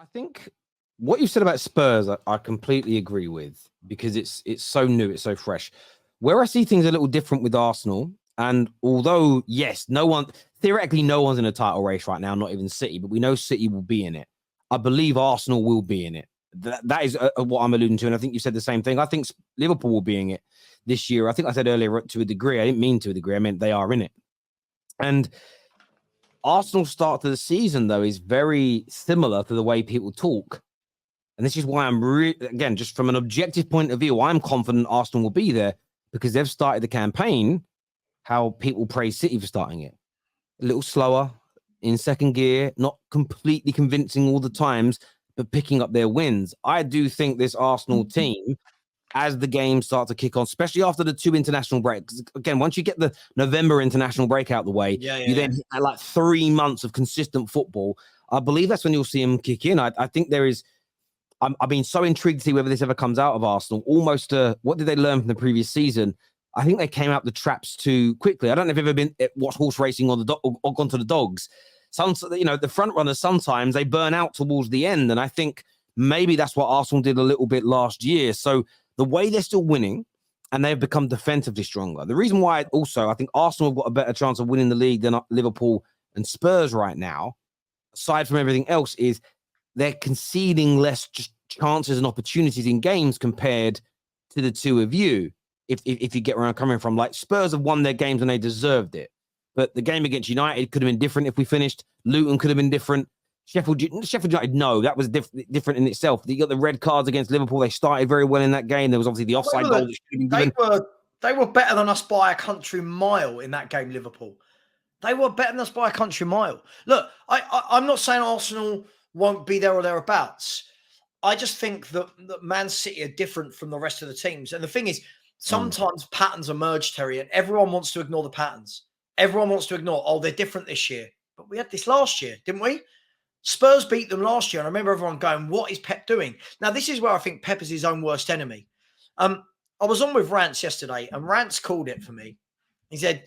I think what you said about Spurs, I completely agree with because it's so new, it's so fresh. Where I see things a little different with Arsenal, and although yes, no one's in a title race right now, not even City, but we know City will be in it. I believe Arsenal will be in it. That is what I'm alluding to, and I think you said the same thing. I think Liverpool will be in it this year. I think I said earlier to a degree. I didn't mean to a degree. I meant they are in it, and Arsenal's start to the season, though, is very similar to the way people talk. And this is why I'm again, just from an objective point of view, I'm confident Arsenal will be there because they've started the campaign how people praise City for starting it. A little slower in second gear, not completely convincing all the times, but picking up their wins. I do think this Arsenal team, as the games start to kick on, especially after the 2 international breaks. Again, once you get the November international break out the way, you then hit like 3 months of consistent football. I believe that's when you'll see them kick in. I think there is. I've been so intrigued to see whether this ever comes out of Arsenal. Almost, what did they learn from the previous season? I think they came out the traps too quickly. I don't know if you've ever been watched horse racing or gone to the dogs. Some, the front runners sometimes they burn out towards the end, and I think maybe that's what Arsenal did a little bit last year. So the way they're still winning, and they've become defensively stronger. The reason why also I think Arsenal have got a better chance of winning the league than Liverpool and Spurs right now, aside from everything else, is they're conceding less just chances and opportunities in games compared to the two of you. If you get where I'm coming from, like Spurs have won their games and they deserved it. But the game against United could have been different if we finished. Luton could have been different. Sheffield United, no, that was different in itself. You got the red cards against Liverpool. They started very well in that game. There was obviously the offside goal. They were better than us by a country mile in that game, Liverpool. They were better than us by a country mile. Look, I'm not saying Arsenal won't be there or thereabouts. I just think that Man City are different from the rest of the teams. And the thing is, sometimes patterns emerge, Terry, and everyone wants to ignore the patterns. Everyone wants to ignore, they're different this year. But we had this last year, didn't we? Spurs beat them last year. And I remember everyone going, what is Pep doing? Now, this is where I think Pep is his own worst enemy. I was on with Rance yesterday, and Rance called it for me. He said,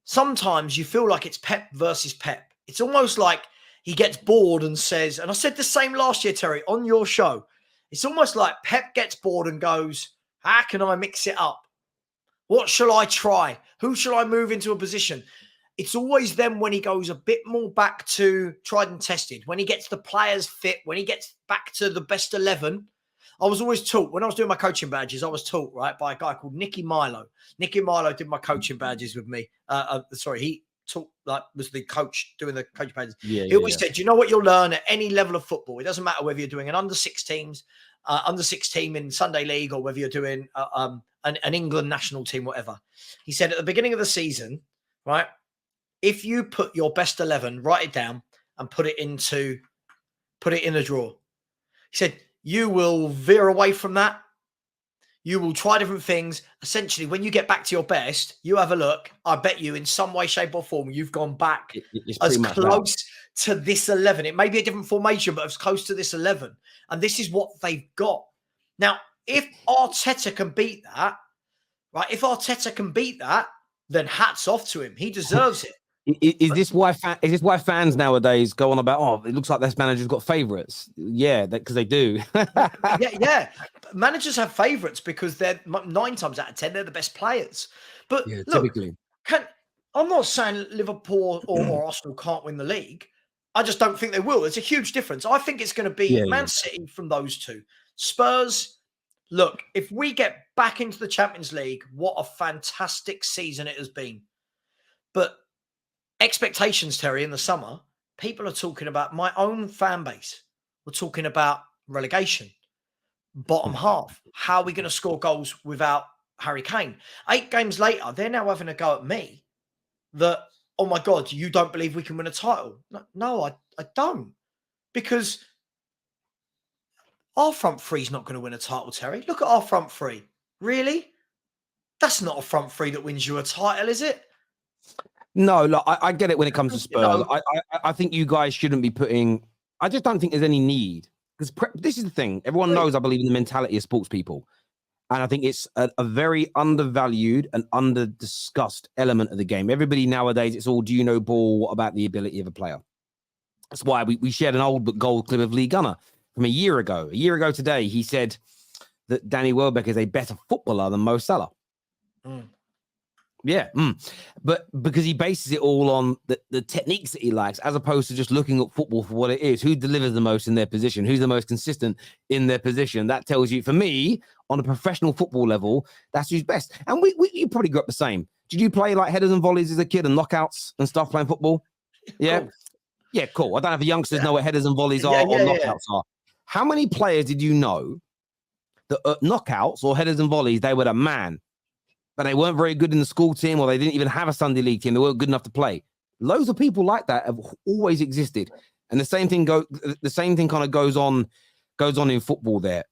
sometimes you feel like it's Pep versus Pep. It's almost like he gets bored and says, and I said the same last year, Terry, on your show. It's almost like Pep gets bored and goes, how can I mix it up? What shall I try? Who shall I move into a position? It's always then when he goes a bit more back to tried and tested, when he gets the players fit, when he gets back to the best 11. I was always taught, when I was doing my coaching badges, I was taught, right, by a guy called Nicky Milo. Nicky Milo did my coaching badges with me. He taught, was the coach doing the coaching badges. He always said, you know what you'll learn at any level of football? It doesn't matter whether you're doing an under 16 team in Sunday League or whether you're doing an England national team, whatever. He said at the beginning of the season, right, if you put your best 11, write it down and put it in a drawer. He said, you will veer away from that. You will try different things. Essentially, when you get back to your best, you have a look. I bet you in some way, shape or form, you've gone back as close to this 11. It may be a different formation, but as close to this 11. And this is what they've got. Now, if Arteta can beat that, right? If Arteta can beat that, then hats off to him. He deserves it. Is this why fans nowadays go on about, it looks like this manager's got favourites? Yeah, because they do. yeah. Managers have favourites because they're 9 times out of 10, they're the best players. But typically. I'm not saying Liverpool or Arsenal can't win the league. I just don't think they will. There's a huge difference. I think it's going to be Man City from those two. Spurs, look, if we get back into the Champions League, what a fantastic season it has been. But expectations, Terry, in the summer, people are talking about my own fan base. We're talking about relegation, bottom half. How are we going to score goals without Harry Kane? 8 games later, they're now having a go at me that, oh my God, you don't believe we can win a title? No, I don't. Because our front three's not going to win a title, Terry. Look at our front three. Really? That's not a front three that wins you a title, is it? No, look, I get it when it comes to Spurs. I think you guys shouldn't be putting... I just don't think there's any need. Because this is the thing. Everyone knows I believe in the mentality of sports people. And I think it's a very undervalued and under-discussed element of the game. Everybody nowadays, it's all, do you know ball? What about the ability of a player? That's why we shared an old but gold clip of Lee Gunner from a year ago. A year ago today, he said that Danny Welbeck is a better footballer than Mo Salah. Yeah, but because he bases it all on the techniques that he likes, as opposed to just looking at football for what it is. Who delivers the most in their position? Who's the most consistent in their position? That tells you, for me, on a professional football level, that's who's best. And you probably grew up the same. Did you play like headers and volleys as a kid and knockouts and stuff playing football? Yeah. Cool. Yeah, cool. I don't know if the youngsters know what headers and volleys are or knockouts are. How many players did you know that at knockouts or headers and volleys, they were the man, but they weren't very good in the school team, or they didn't even have a Sunday league team. They weren't good enough to play. Loads of people like that have always existed. And the same thing kind of goes on in football there.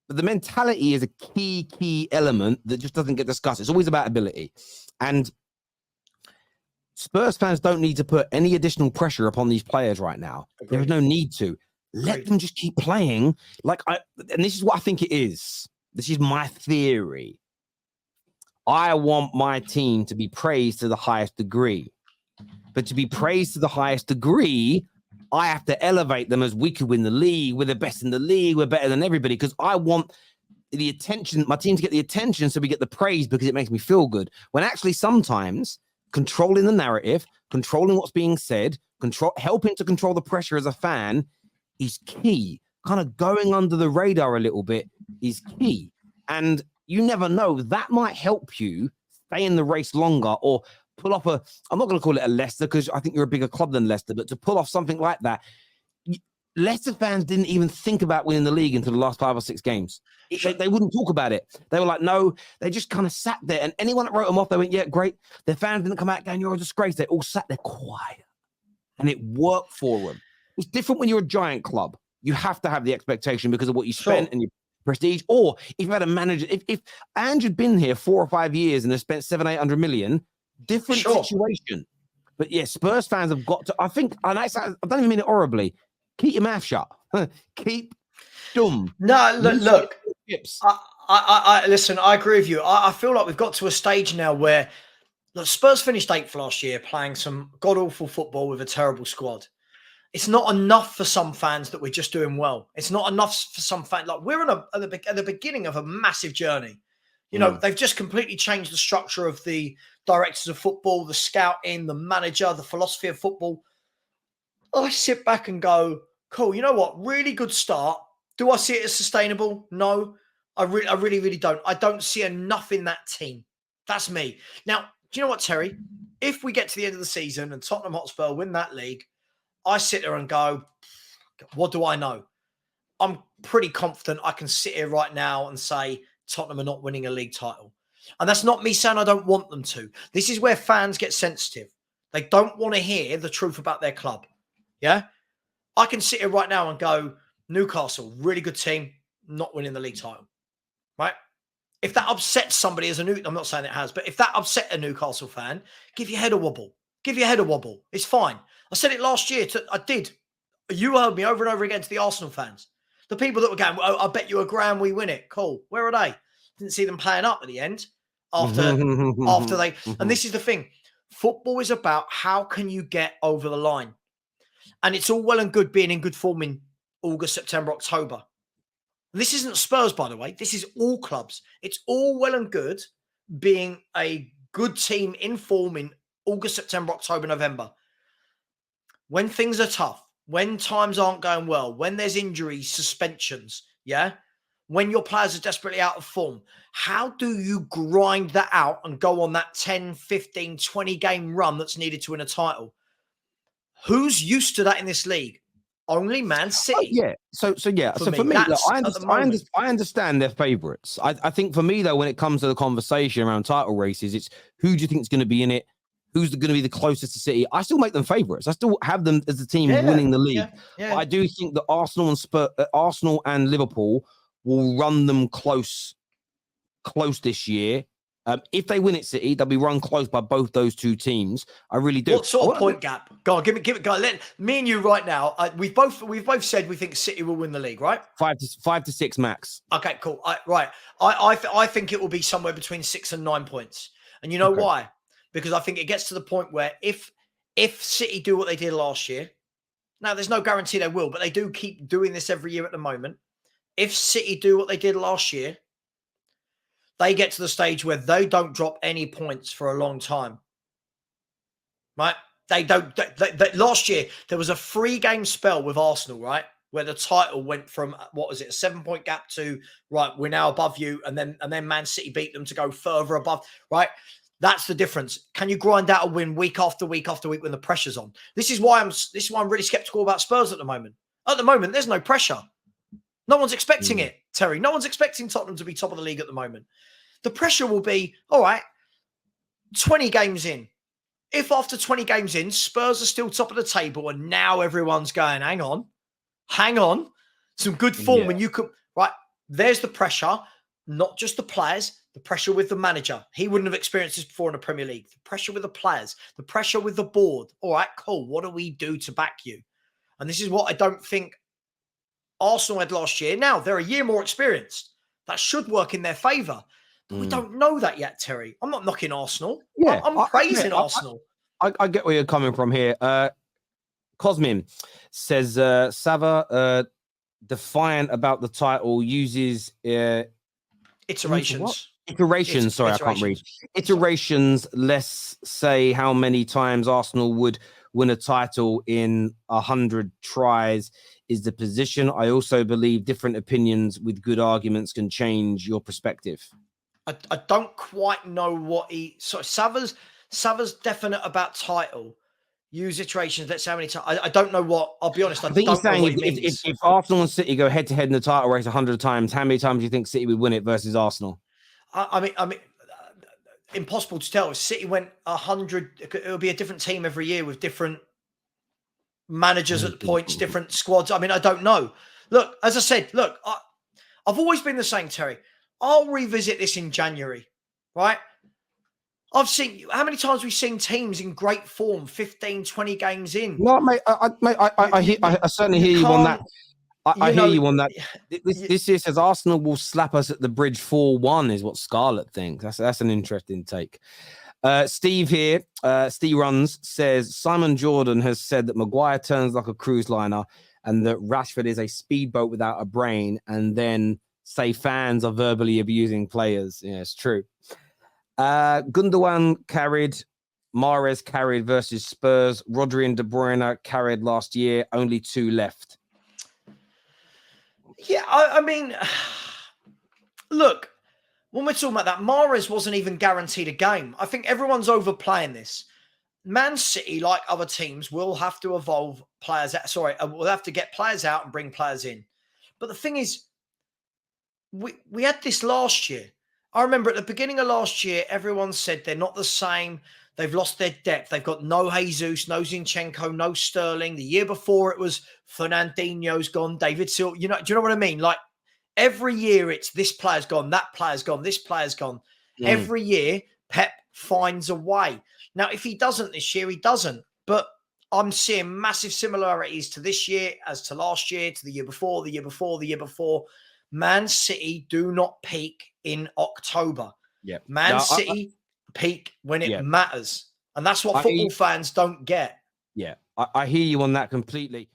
But the mentality is a key element that just doesn't get discussed. It's always about ability. And Spurs fans don't need to put any additional pressure upon these players right now. Agreed. There's no need to. Let them just keep playing. And this is what I think it is. This is my theory. I want my team to be praised to the highest degree. But to be praised to the highest degree, I have to elevate them as we could win the league. We're the best in the league. We're better than everybody, because I want the attention, my team to get the attention so we get the praise, because it makes me feel good. When actually sometimes controlling the narrative, controlling what's being said, helping to control the pressure as a fan is key. Kind of going under the radar a little bit is key. And you never know, that might help you stay in the race longer, or pull off I'm not going to call it a Leicester, because I think you're a bigger club than Leicester, but to pull off something like that. Leicester fans didn't even think about winning the league until the last 5 or 6 games. They wouldn't talk about it. They were like, no, they just kind of sat there. And anyone that wrote them off, they went, yeah, great. Their fans didn't come out going, you're a disgrace. They all sat there quiet. And it worked for them. It's different when you're a giant club. You have to have the expectation because of what you spent and your prestige. Or if you had a manager, if Ange had been here 4 or 5 years and has spent 700-800 million, different situation. But yeah, Spurs fans have got to, I think, and I don't even mean it horribly, keep your mouth shut. Keep dumb. No, look. I listen, I agree with you. I feel like we've got to a stage now where Spurs finished 8th last year, playing some god-awful football with a terrible squad. It's not enough for some fans that we're just doing well. It's not enough for some fans. Like, we're at the beginning of a massive journey. You know, they've just completely changed the structure of the directors of football, the scouting, the manager, the philosophy of football. I sit back and go, cool, you know what? Really good start. Do I see it as sustainable? No, I really don't. I don't see enough in that team. That's me. Now, do you know what, Terry? If we get to the end of the season and Tottenham Hotspur win that league, I sit there and go, what do I know? I'm pretty confident I can sit here right now and say Tottenham are not winning a league title. And that's not me saying I don't want them to. This is where fans get sensitive. They don't want to hear the truth about their club. Yeah? I can sit here right now and go, Newcastle, really good team, not winning the league title. Right? If that upsets somebody I'm not saying it has, but if that upset a Newcastle fan, give your head a wobble. Give your head a wobble. It's fine. I said it last year. I did. You heard me over and over again to the Arsenal fans. The people that were going, I bet you £1,000 we win it. Cool. Where are they? Didn't see them playing up at the end after they. And this is the thing. Football is about how can you get over the line. And it's all well and good being in good form in August, September, October. This isn't Spurs, by the way. This is all clubs. It's all well and good being a good team in form in August, September, October, November. When things are tough, when times aren't going well, when there's injuries, suspensions, yeah? When your players are desperately out of form, how do you grind that out and go on that 10, 15, 20 game run that's needed to win a title? Who's used to that in this league? Only Man City. Yeah. So for me, look, I understand they're favourites. I think for me, though, when it comes to the conversation around title races, it's who do you think is going to be in it? Who's going to be the closest to City? I still make them favourites. I still have them as the team winning the league. Yeah. I do think that Arsenal and Liverpool will run them close this year. If they win at City, they'll be run close by both those two teams. I really do. What sort of point gap? Go on, give it. Go. Let me and you right now. We've both said we think City will win the league, right? 5 to 6 max. Okay, cool. I think it will be somewhere between 6 and 9 points. And you know why? Because I think it gets to the point where if City do what they did last year, Now, there's no guarantee they will, but they do keep doing this every year at the moment. If City do what they did last year, they get to the stage where they don't drop any points for a long time. Right? They don't. Last year, there was a 3-game spell with Arsenal, right? Where the title went from, what was it, a 7-point gap to, right, we're now above you. And then Man City beat them to go further above, right? That's the difference. Can you grind out a win week after week after week when the pressure's on? This is why I'm really skeptical about Spurs at the moment. At the moment, there's no pressure. No one's expecting it, Terry. No one's expecting Tottenham to be top of the league at the moment. The pressure will be, all right, 20 games in. If after 20 games in, Spurs are still top of the table and now everyone's going, hang on, some good form when you could, right? There's the pressure, not just the players, the pressure with the manager. He wouldn't have experienced this before in the Premier League. The pressure with the players, the pressure with the board. All right, cool. What do we do to back you? And this is what I don't think Arsenal had last year. Now, they're a year more experienced. That should work in their favour. But we don't know that yet, Terry. I'm not knocking Arsenal. Yeah, I'm praising Arsenal. I get where you're coming from here. Cosmin says, Sava, defiant about the title, uses iterations. Iterations. Sorry, I can't read. Iterations. Let's say how many times Arsenal would win a title in 100 tries is the position. I also believe different opinions with good arguments can change your perspective. I don't quite know what he... So Sava's definite about title. Use iterations. Let's say how many times. I don't know what... I'll be honest. I think he's saying if Arsenal and City go head-to-head in the title race 100 times, how many times do you think City would win it versus Arsenal? I mean, impossible to tell. If City went 100, it would be a different team every year with different managers at the points, different squads. I mean, I don't know. Look, as I said, I've always been the same, Terry. I'll revisit this in January, right? I've seen how many times we've seen teams in great form, 15, 20 games in. No, mate, I certainly hear you on that. I hear you on that. This year says Arsenal will slap us at the bridge 4-1 is what Scarlett thinks. That's an interesting take. Steve here, Steve Runs says Simon Jordan has said that Maguire turns like a cruise liner and that Rashford is a speedboat without a brain, and then say fans are verbally abusing players. Yeah, it's true. Gundogan carried, Mahrez carried versus Spurs, Rodri and De Bruyne carried last year, only 2 left. Yeah, I mean, look, when we're talking about that, Mahrez wasn't even guaranteed a game. I think everyone's overplaying this. Man City, like other teams, will have to evolve players. We'll have to get players out and bring players in. But the thing is, we had this last year. I remember at the beginning of last year, everyone said they're not the same. They've lost their depth. They've got no Jesus, no Zinchenko, no Sterling. The year before it was Fernandinho's gone, David Silva. Do you know what I mean? Like every year it's this player's gone, that player's gone, this player's gone. Every year Pep finds a way. Now, if he doesn't this year, he doesn't. But I'm seeing massive similarities to this year as to last year, to the year before, the year before, the year before. Man City do not peak in October. Yeah, Man City peak when it matters. And that's what football fans don't get. Yeah, I hear you on that completely.